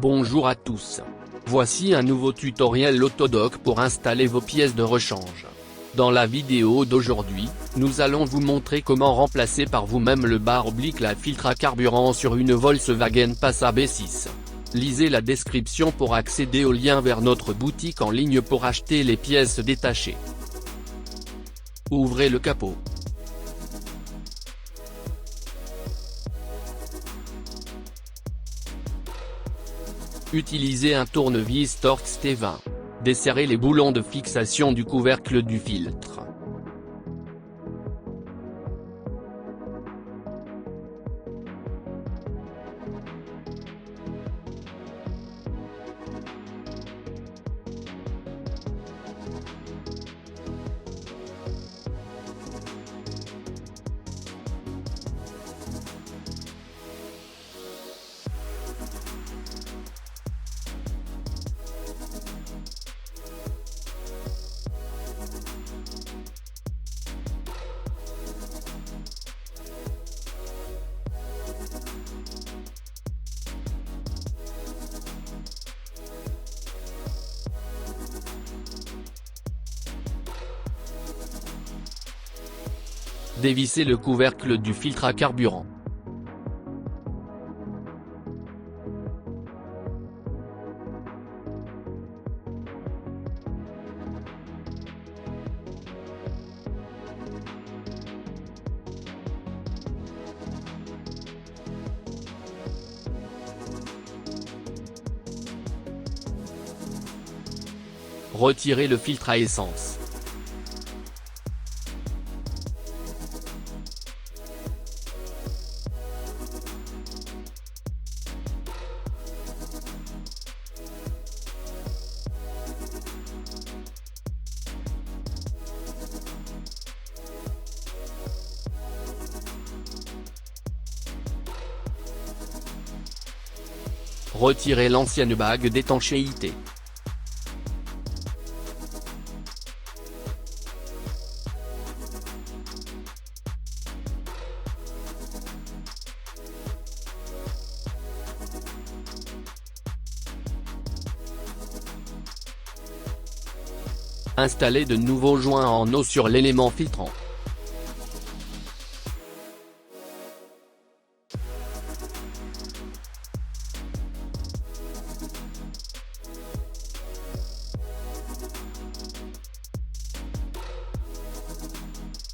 Bonjour à tous. Voici un nouveau tutoriel Autodoc pour installer vos pièces de rechange. Dans la vidéo d'aujourd'hui, nous allons vous montrer comment remplacer par vous-même le bar-la filtre à carburant sur une Volkswagen Passat B6. Lisez la description pour accéder au lien vers notre boutique en ligne pour acheter les pièces détachées. Ouvrez le capot. Utilisez un tournevis Torx T20. Desserrez les boulons de fixation du couvercle du filtre. Dévissez le couvercle du filtre à carburant. Retirez le filtre à essence. Retirez l'ancienne bague d'étanchéité. Installez de nouveaux joints en eau sur l'élément filtrant.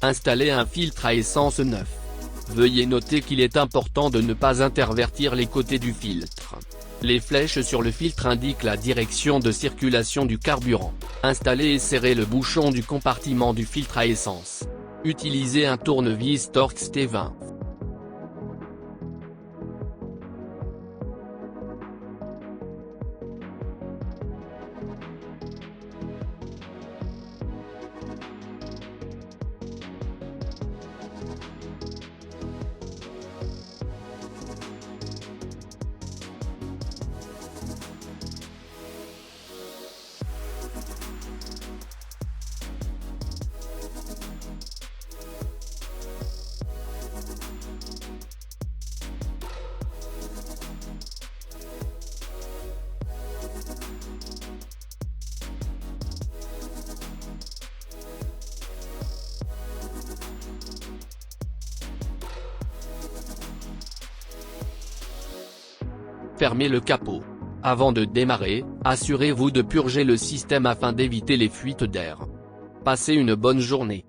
Installez un filtre à essence neuf. Veuillez noter qu'il est important de ne pas intervertir les côtés du filtre. Les flèches sur le filtre indiquent la direction de circulation du carburant. Installez et serrez le bouchon du compartiment du filtre à essence. Utilisez un tournevis Torx T20. Fermez le capot. Avant de démarrer, assurez-vous de purger le système afin d'éviter les fuites d'air. Passez une bonne journée.